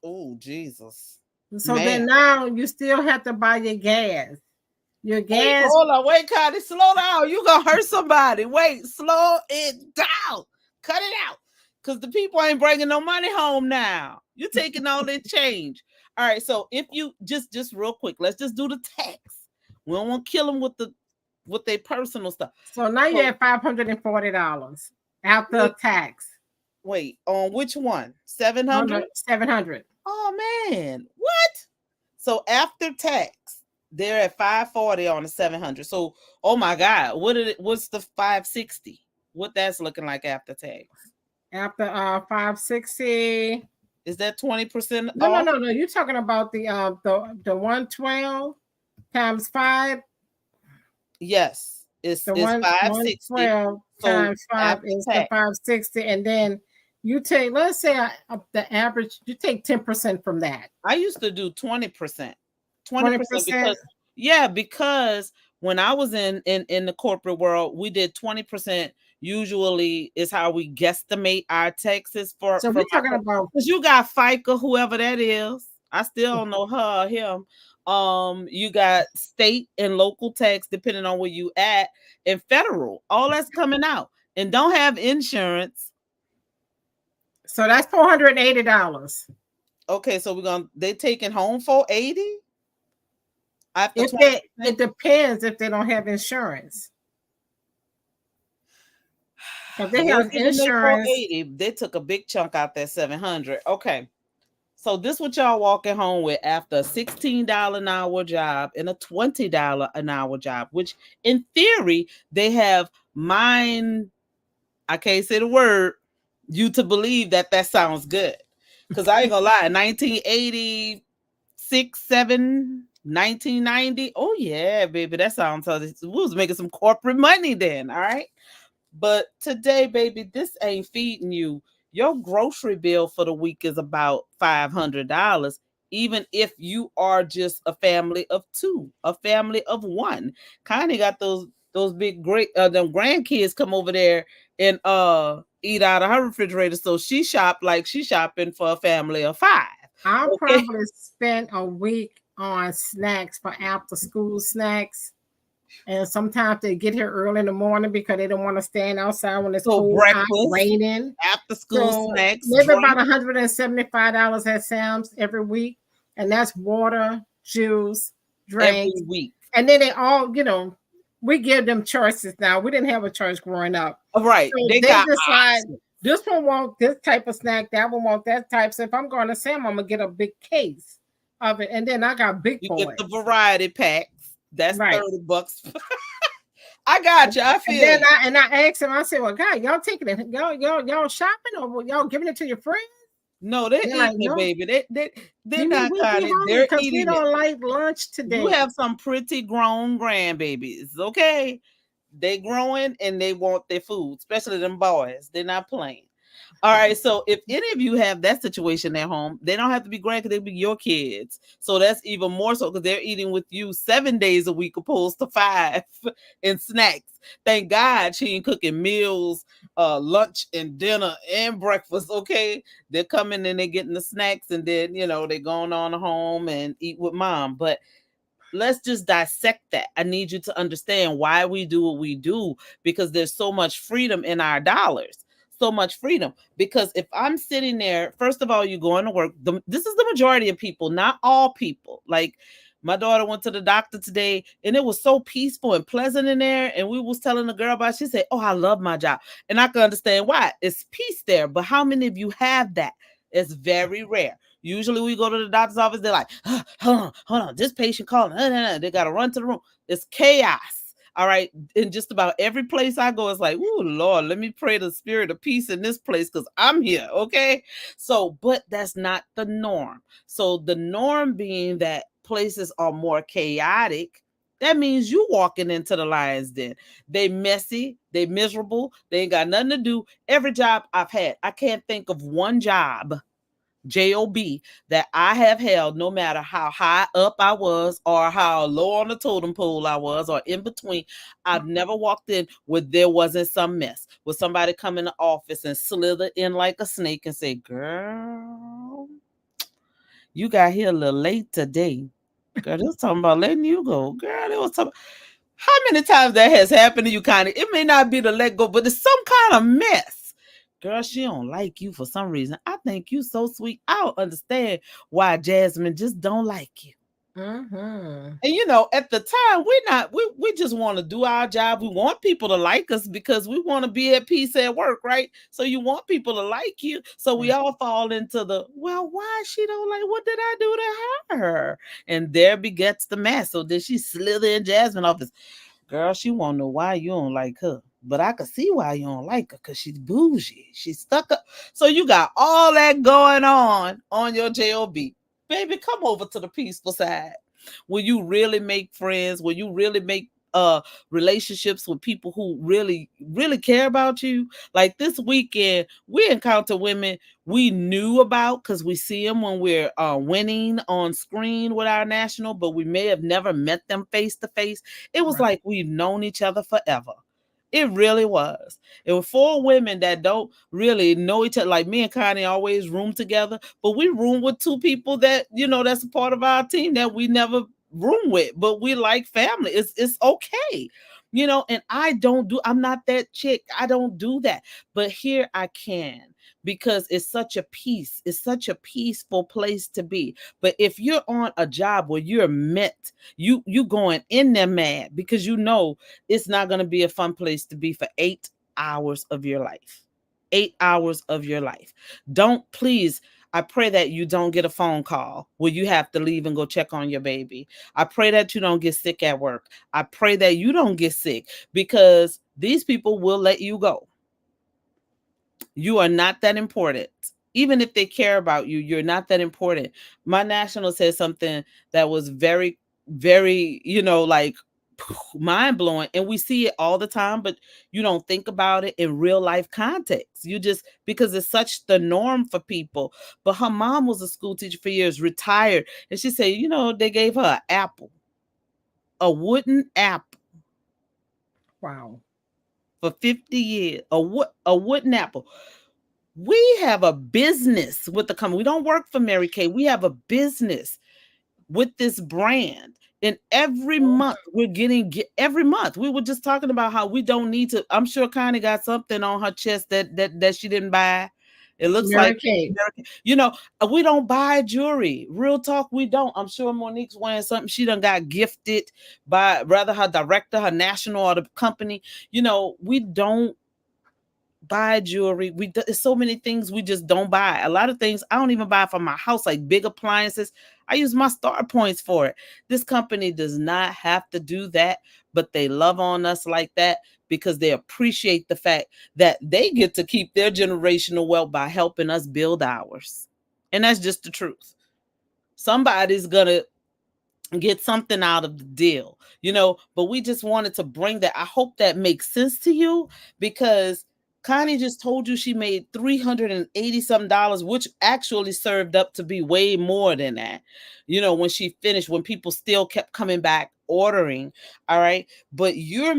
Oh, Jesus. So Man. then now you still have to buy your gas. Your Wait, gas. hold on. Wait, Connie, slow down. You gonna hurt somebody. Wait, slow it down. Cut it out. Because the people ain't bringing no money home now. You taking all their change. All right, so if you just real quick, let's just do the tax. We don't want to kill them with their personal stuff. So now you're at $540 after tax. Wait, on which one? 700? 700. Oh man, what? So after tax, they're at 540 on the 700. So, oh my God, what's the 560? What that's looking like after tax? After 560. Is that 20% No, off? no, no, no. You're talking about the 112 times 5. Yes, it's The 560. 112 times 5 is the 560, and then you take, let's say the average, you take 10% from that. I used to do 20%. 20%. Because when I was in the corporate world, we did 20%. Usually is how we guesstimate our taxes for. So we're talking about, because you got FICA, whoever that is. I still don't know her or him. You got state and local tax depending on where you at, and federal. All that's coming out, and don't have insurance. so that's $480. Okay, so they taking home $480. It depends if they don't have insurance. If they have insurance, they took a big chunk out that 700. Okay, so this what y'all walking home with after a $16 an hour job and a $20 an hour job, which in theory they have I can't say the word, you to believe that sounds good. Because I ain't gonna lie, 1986, 7, 1990. Oh yeah, baby, that sounds we was making some corporate money then. All right. But today, baby, this ain't feeding you. Your grocery bill for the week is about $500, even if you are just a family of two, a family of one. Connie got those big great them grandkids come over there and eat out of her refrigerator. So she shopping for a family of 5. I'll probably spend a week on snacks for after school snacks. And sometimes they get here early in the morning because they don't want to stand outside when it's cold, hot, raining. After school snacks. Maybe about $175 at Sam's every week. And that's water, juice, drinks. Every week. And then they all, we give them choices now. We didn't have a choice growing up. Right. So they decide this one want this type of snack, that one want that type. So if I'm going to Sam, I'm going to get a big case of it. And then I got big boys. You get the variety packs. That's right. $30. I got you. I feel it. And I asked him, I said, well, God, y'all taking it, y'all shopping or y'all giving it to your friends? No, they're eating like, no. Baby. They're not eating. They're eating. We don't like lunch today. You have some pretty grown grandbabies, okay? They growing and they want their food, especially them boys. They're not playing. All right, so if any of you have that situation at home, they don't have to be grand because they be your kids. So that's even more so because they're eating with you 7 days a week opposed to 5 in snacks. Thank God she ain't cooking meals, lunch and dinner and breakfast, okay? They're coming and they're getting the snacks and then, they're going on home and eat with mom. But let's just dissect that. I need you to understand why we do what we do because there's so much freedom in our dollars. So much freedom because if I'm sitting there, first of all, you going to work. This is the majority of people, not all people. Like my daughter went to the doctor today and it was so peaceful and pleasant in there. And we was telling the girl about it. She said, oh, I love my job. And I can understand why. It's peace there. But how many of you have that? It's very rare. Usually we go to the doctor's office. They're like, oh, hold on. This patient calling. They got to run to the room. It's chaos. All right. In just about every place I go, it's like, oh, Lord, let me pray the spirit of peace in this place because I'm here. Okay. So, but that's not the norm. So the norm being that places are more chaotic That means you walking into the lion's den. They messy, they miserable, they ain't got nothing to do. Every job I've had, I can't think of one job, job, that I have held, no matter how high up I was or how low on the totem pole I was or in between. I've never walked in where there wasn't some mess, where somebody come in the office and slither in like a snake and say, girl, you got here a little late today. Girl, they was talking about letting you go. Girl, they was talking. How many times that has happened to you, Connie? It may not be to let go, but it's some kind of mess. Girl, she don't like you for some reason. I think you so sweet. I don't understand why Jasmine just don't like you. Mm-hmm. And you know, at the time, we just want to do our job. We want people to like us because we want to be at peace at work, right? So you want people to like you. So we all fall into the, well, why she don't like, what did I do to her? And there begets the mess. So then she slither in Jasmine office. Girl, she won't know why you don't like her. But I could see why you don't like her, because she's bougie. She's stuck up. So you got all that going on your job. Baby, come over to the peaceful side. Will you really make friends? Will you really make relationships with people who really care about you? Like this weekend, we encounter women we knew about because we see them when we're winning on screen with our national, but we may have never met them face to face. It was like we've known each other forever. It really was. It were 4 women that don't really know each other. Like me and Connie always room together, but we room with 2 people that, you know, that's a part of our team that we never room with, but we like family. It's okay. You know, and I'm not that chick. I don't do that. But here I can, because it's such a peace. It's such a peaceful place to be. But if you're on a job where you're met, you going in there mad because you know it's not going to be a fun place to be for 8 hours of your life. 8 hours of your life. Don't, please, I pray that you don't get a phone call where you have to leave and go check on your baby. I pray that you don't get sick at work. I pray that you don't get sick, because these people will let you go. You are not that important. Even if they care about you, you're not that important. My national said something that was very, very, you know, like mind blowing. And we see it all the time, but you don't think about it in real life context. You just, because it's such the norm for people. But her mom was a school teacher for years, retired. And she said, you know, they gave her an apple, a wooden apple. Wow. For 50 years, a wooden apple. We have a business with the company. We don't work for Mary Kay. We have a business with this brand. And every month we're getting, every month we were just talking about how we don't need to. I'm sure Connie got something on her chest that she didn't buy. It looks Mary like Kay. you know, we don't buy jewelry. Real talk, we don't. I'm sure Monique's wearing something she done got gifted by rather her director, her national, or the company. You know, we don't buy jewelry. There's so many things we just don't buy. A lot of things I don't even buy for my house, like big appliances. I use my star points for it. This company does not have to do that, but they love on us like that because they appreciate the fact that they get to keep their generational wealth by helping us build ours. And that's just the truth. Somebody's gonna get something out of the deal, you know, but we just wanted to bring that. I hope that makes sense to you, because Connie just told you she made $380 something, which actually served up to be way more than that. You know, when she finished, when people still kept coming back ordering. All right. But you're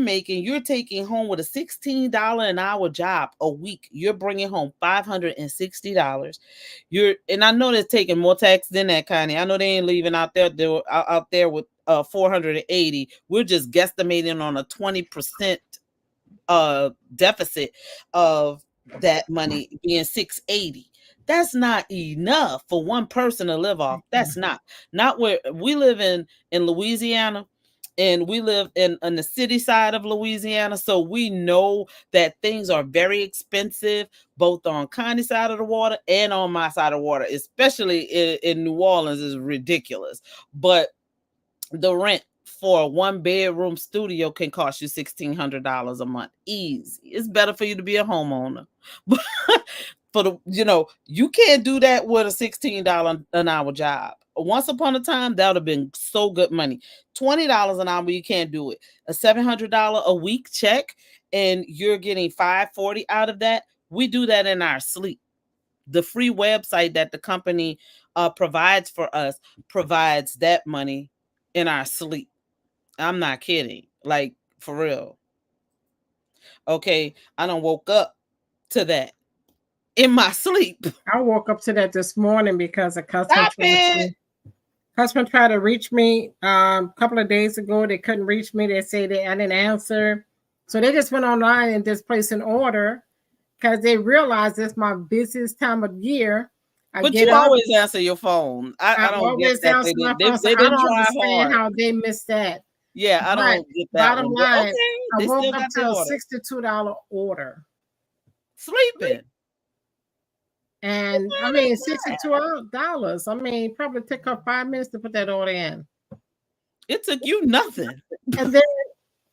taking home with a $16 an hour job a week. You're bringing home $560. And I know they're taking more tax than that, Connie. I know they ain't leaving out there. They were out there with 480. We're just guesstimating on a 20% deficit of that money being 680. That's not enough for one person to live off. That's not where we live in Louisiana, and we live in the city side of Louisiana. So we know that things are very expensive, both on Connie's side of the water and on my side of the water, especially in New Orleans is ridiculous. But the rent for a 1-bedroom studio can cost you $1,600 a month. Easy. It's better for you to be a homeowner. But for the, you know, you can't do that with a $16 an hour job. once upon a time, that would have been so good money. $20 an hour, you can't do it. A $700 a week check, and you're getting 540 out of that. We do that in our sleep. The free website that the company provides for us provides that money in our sleep. I'm not kidding. Like, for real. Okay, I done woke up to that in my sleep. I woke up to that this morning because a Stop it. customer tried to reach me a couple of days ago. They couldn't reach me. They say that I didn't answer. So they just went online and just placed an order because they realized it's my busiest time of year. But you always answer your phone. I don't get that. Answer my phone. So They I didn't don't try understand hard. how they missed that. Yeah, I don't get that Bottom one. line, Okay, I they woke still up got to the a order. $62 order. Sleeping. And I mean, $62. I mean, probably took her 5 minutes to put that order in. It took you nothing. And then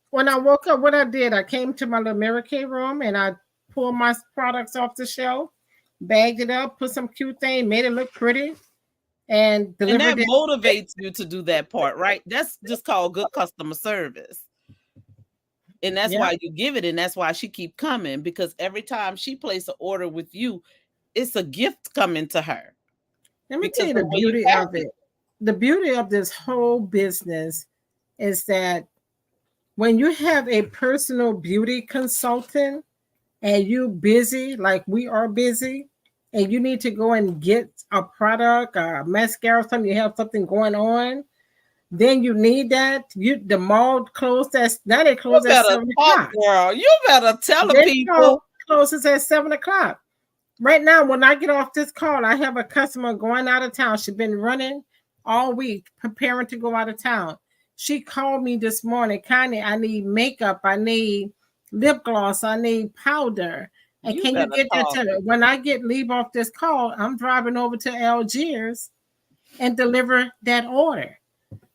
when I woke up, what I did, I came to my little Mary Kay room and I pulled my products off the shelf, bagged it up, put some cute thing, made it look pretty, and delivered And that it. motivates you to do that part, right? That's just called good customer service. And that's why you give it, and that's why she keep coming, because every time she places an order with you, it's a gift coming to her. Let me tell you the beauty of it. The beauty of this whole business is that when you have a personal beauty consultant and you busy, like we are busy, and you need to go and get a product, a mascara, something, you have something going on, then you need that. The mall closed at now they close at 7 o'clock. Girl, you better tell the people. Closes at 7 o'clock. Right now, when I get off this call, I have a customer going out of town. She's been running all week, preparing to go out of town. She called me this morning, Connie, I need makeup, I need lip gloss, I need powder. And can you get that to me? When I leave off this call, I'm driving over to Algiers and deliver that order.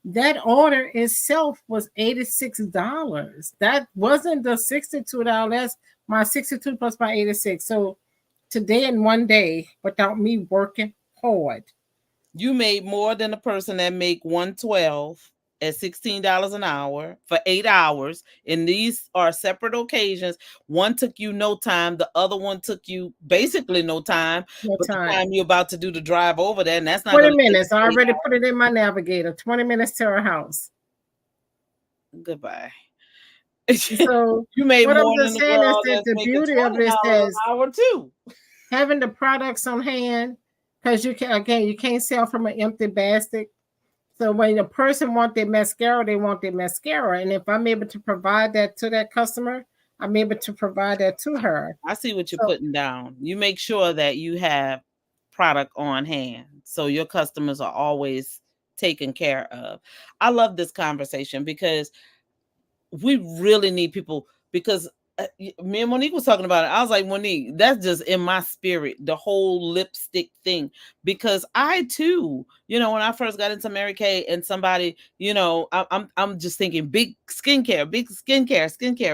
That order itself was $86. That wasn't the $62. That's my 62 plus my 86. So today in one day, without me working hard, you made more than the person that make 112 at $16 an hour for 8 hours. And these are separate occasions. One took you no time. The other one took you basically no time. The time you're about to do the drive over there, and that's not 20 minutes. I already put it in my navigator. 20 minutes to her house. Goodbye. So you made what more I'm than just saying is that the beauty of this is hour too. Having the products on hand, because you can't sell from an empty basket. So when a person wants their mascara, they want their mascara. And if I'm able to provide that to that customer, I'm able to provide that to her. I see what you're putting down. You make sure that you have product on hand, so your customers are always taken care of. I love this conversation because we really need people, because me and Monique was talking about it. I was like, Monique, that's just in my spirit, the whole lipstick thing. Because I too, when I first got into Mary Kay and somebody, I'm just thinking big skincare,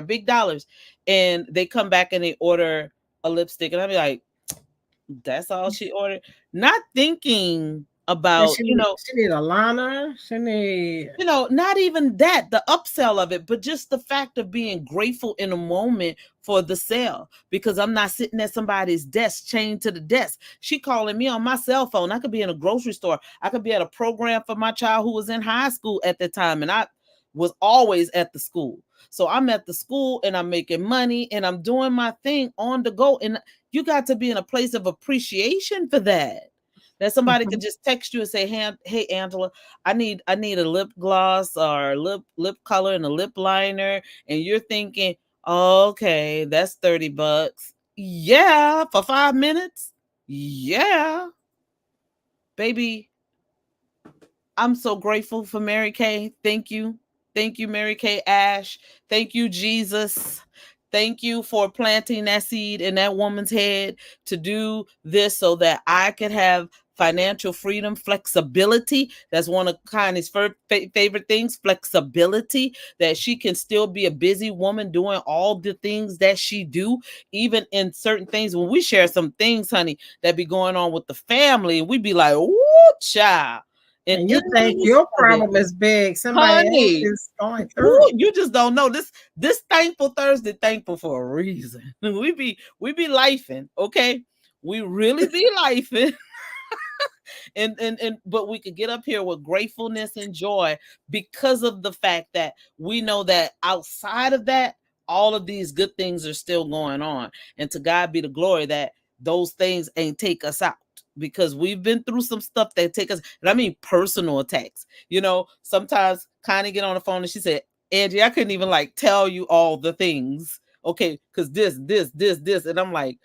big dollars. And they come back and they order a lipstick. And I'll be like, that's all she ordered. Not thinking about, she need a liner. She need, not even that, the upsell of it, but just the fact of being grateful in a moment for the sale, because I'm not sitting at somebody's desk chained to the desk. She calling me on my cell phone. I could be in a grocery store. I could be at a program for my child who was in high school at the time, and I was always at the school. So I'm at the school and I'm making money and I'm doing my thing on the go. And you got to be in a place of appreciation for that. That somebody could just text you and say, "Hey, Angela, I need a lip gloss or a lip color and a lip liner," and you're thinking, oh, "Okay, that's $30." Yeah, for 5 minutes. Yeah, baby. I'm so grateful for Mary Kay. Thank you, Mary Kay Ash. Thank you, Jesus. Thank you for planting that seed in that woman's head to do this so that I could have financial freedom, flexibility. That's one of Connie's favorite things, flexibility, that she can still be a busy woman doing all the things that she do, even in certain things. When we share some things, honey, that be going on with the family, we be like, "Ooh, child." And in you the think midst your of it, problem is big. Somebody else honey, is going woo, through it. you just don't know this thankful Thursday, thankful for a reason. We be lifing, okay? We really be lifing. And but we could get up here with gratefulness and joy because of the fact that we know that outside of that, all of these good things are still going on. And to God be the glory that those things ain't take us out, because we've been through some stuff that take us, and I mean personal attacks. Sometimes Connie get on the phone and she said, Angie, I couldn't even like tell you all the things. Okay, because this. And I'm like,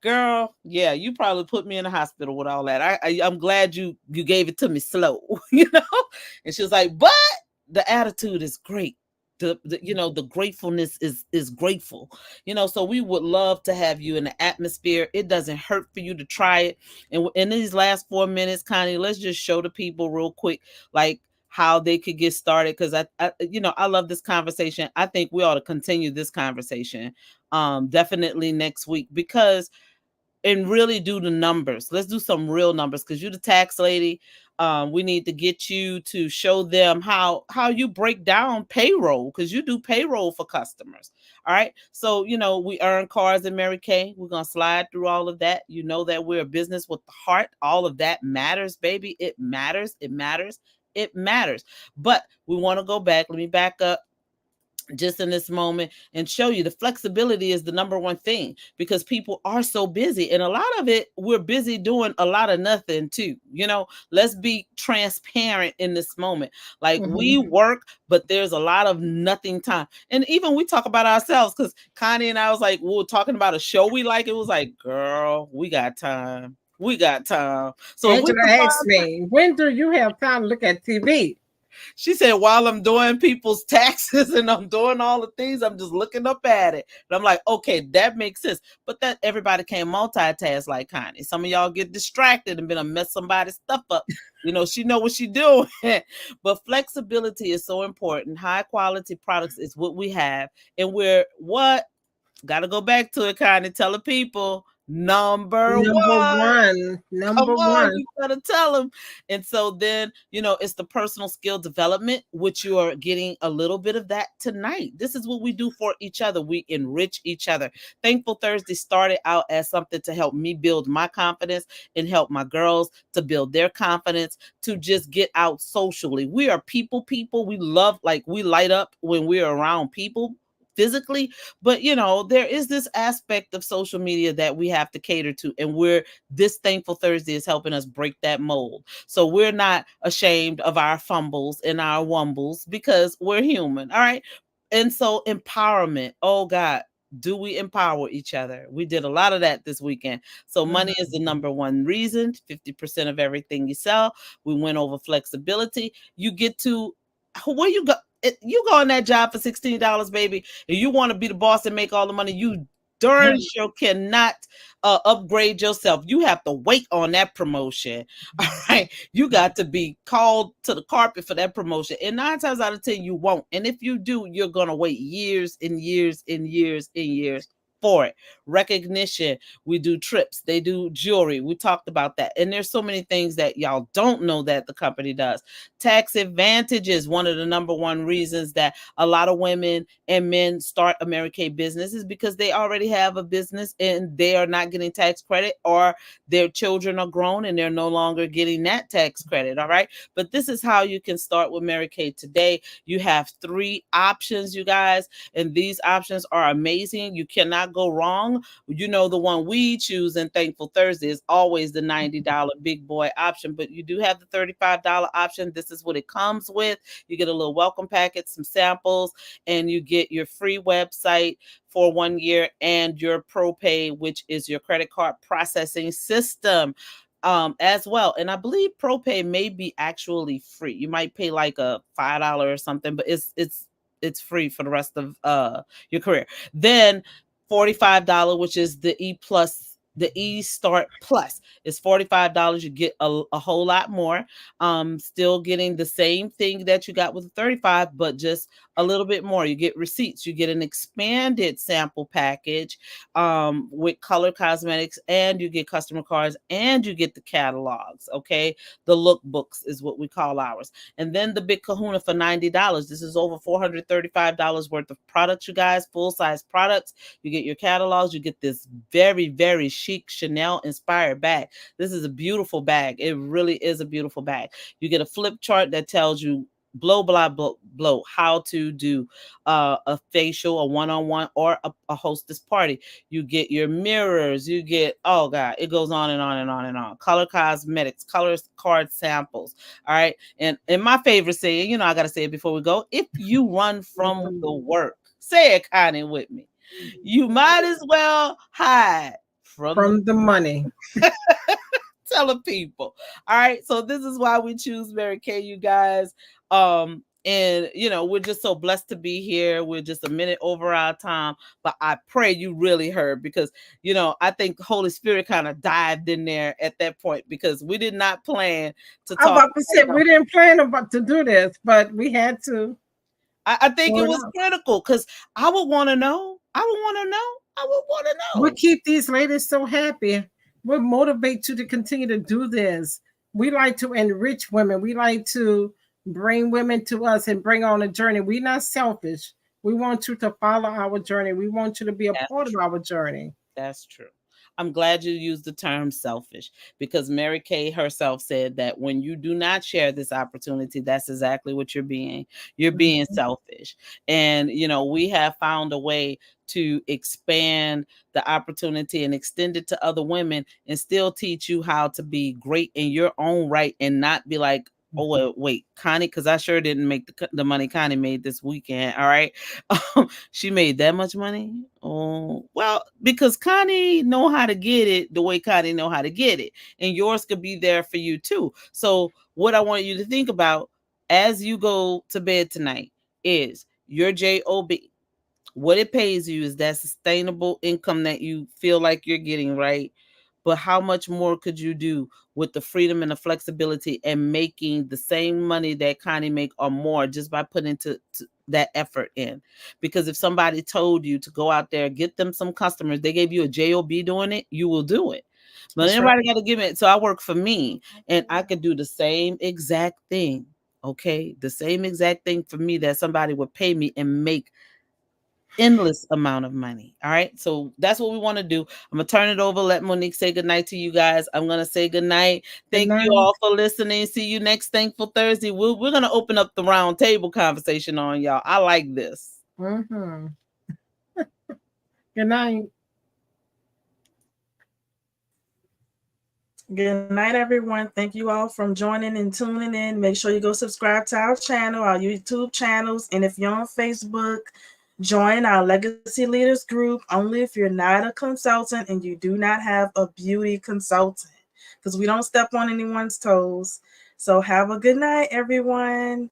girl, yeah, you probably put me in the hospital with all that. I'm glad you gave it to me slow, you know. And she was like, but the attitude is great. The gratefulness is grateful. So we would love to have you in the atmosphere. It doesn't hurt for you to try it. And in these last 4 minutes, Connie, let's just show the people real quick, like how they could get started. Because I love this conversation. I think we ought to continue this conversation definitely next week, because and really do the numbers. Let's do some real numbers, because you're the tax lady. We need to get you to show them how you break down payroll, because you do payroll for customers. All right. So, we earn cars in Mary Kay. We're going to slide through all of that. You know that we're a business with the heart. All of that matters, baby. It matters. It matters. It matters. But we want to go back. Let me back up just in this moment and show you the flexibility is the number one thing, because people are so busy, and a lot of it we're busy doing a lot of nothing too. Let's be transparent in this moment. Like, we work, but there's a lot of nothing time. And even we talk about ourselves, because Connie and I was like, we were talking about a show we like. It was like, girl, we got time. We got time. So if we Angela asked me, when do you have time to look at TV? She said, while I'm doing people's taxes and I'm doing all the things, I'm just looking up at it. And I'm like, okay, that makes sense. But that everybody can't multitask like Connie. Some of y'all get distracted and been mess somebody's stuff up. She know what she doing. But flexibility is so important. High quality products is what we have. And we're what? Got to go back to it, Connie. Tell the people. Number one. Come Number on, one. you gotta tell them. And so then, it's the personal skill development, which you are getting a little bit of that tonight. This is what we do for each other. We enrich each other. Thankful Thursday started out as something to help me build my confidence and help my girls to build their confidence, to just get out socially. We are people. We love, like, we light up when we're around people physically, but there is this aspect of social media that we have to cater to, and this Thankful Thursday is helping us break that mold, so we're not ashamed of our fumbles and our wumbles, because we're human. All right. And so empowerment, oh God, do we empower each other? We did a lot of that this weekend. So money is the number one reason. 50% of everything you sell. We went over flexibility. You get to where you go. You go on that job for $16, baby, and you want to be the boss and make all the money, you darn sure cannot upgrade yourself. You have to wait on that promotion. All right. You got to be called to the carpet for that promotion. And 9 times out of 10, you won't. And if you do, you're going to wait years and years and years and years for it. Recognition. We do trips. They do jewelry. We talked about that. And there's so many things that y'all don't know that the company does. Tax advantages. One of the number one reasons that a lot of women and men start a Mary Kay business is because they already have a business and they are not getting tax credit, or their children are grown and they're no longer getting that tax credit. All right. But this is how you can start with Mary Kay today. You have 3 options, you guys, and these options are amazing. You cannot go wrong. The one we choose in Thankful Thursday is always the $90 big boy option, but you do have the $35 option. This is what it comes with. You get a little welcome packet, some samples, and you get your free website for 1 year and your ProPay, which is your credit card processing system. As well. And I believe ProPay may be actually free. You might pay like a $5 or something, but it's free for the rest of your career. Then $45, which is the E Plus The E-Start Plus is $45. You get a whole lot more. Still getting the same thing that you got with the 35, but just a little bit more. You get receipts. You get an expanded sample package with color cosmetics, and you get customer cards, and you get the catalogs. Okay, the lookbooks is what we call ours. And then the big kahuna for $90. This is over $435 worth of products, you guys, full size products. You get your catalogs. You get this very, very chic Chanel inspired bag. This is a beautiful bag. It really is a beautiful bag. You get a flip chart that tells you blow, blah, blow, how to do a facial, a one-on-one, or a hostess party. You get your mirrors. You get, oh God, it goes on and on and on and on. Color cosmetics, color card samples. All right. And my favorite saying, I got to say it before we go. If you run from the work, say it, Connie, with me. You might as well hide from the money. Telling people. All right. So this is why we choose Mary Kay, you guys. And we're just so blessed to be here. We're just a minute over our time, but I pray you really heard, because I think Holy Spirit kind of dived in there at that point, because we did not plan to talk. I'm about to say we didn't plan about to do this, but we had to. I think it was critical, because I would want to know. I would want to know. We keep these ladies so happy. We motivate you to continue to do this. We like to enrich women. We like to bring women to us and bring on a journey. We're not selfish. We want you to follow our journey. We want you to be a part of our journey. That's true. I'm glad you used the term selfish, because Mary Kay herself said that when you do not share this opportunity, that's exactly what you're being. You're being selfish. And, we have found a way to expand the opportunity and extend it to other women, and still teach you how to be great in your own right, and not be like, oh, wait, Connie, because I sure didn't make the money Connie made this weekend. All right. She made that much money. Oh, well, because Connie know how to get it the way Connie know how to get it. And yours could be there for you too. So what I want you to think about as you go to bed tonight is your JOB. What it pays you is that sustainable income that you feel like you're getting, right? But how much more could you do with the freedom and the flexibility and making the same money that Connie make or more, just by putting to that effort in? Because if somebody told you to go out there, get them some customers, they gave you a JOB doing it, you will do it. But everybody got to give it. So I work for me, and I could do the same exact thing. Okay. The same exact thing for me that somebody would pay me and make endless amount of money. All right. So that's what we want to do. I'm going to turn it over. Let Monique say goodnight to you guys. I'm going to say goodnight. Thank you all for listening. See you next Thankful Thursday. We're going to open up the round table conversation on y'all. I like this. Good night. Good night, everyone. Thank you all for joining and tuning in. Make sure you go subscribe to our channel, our YouTube channels. And if you're on Facebook, join our Legacy Leaders group, only if you're not a consultant and you do not have a beauty consultant, because we don't step on anyone's toes. So have a good night, everyone.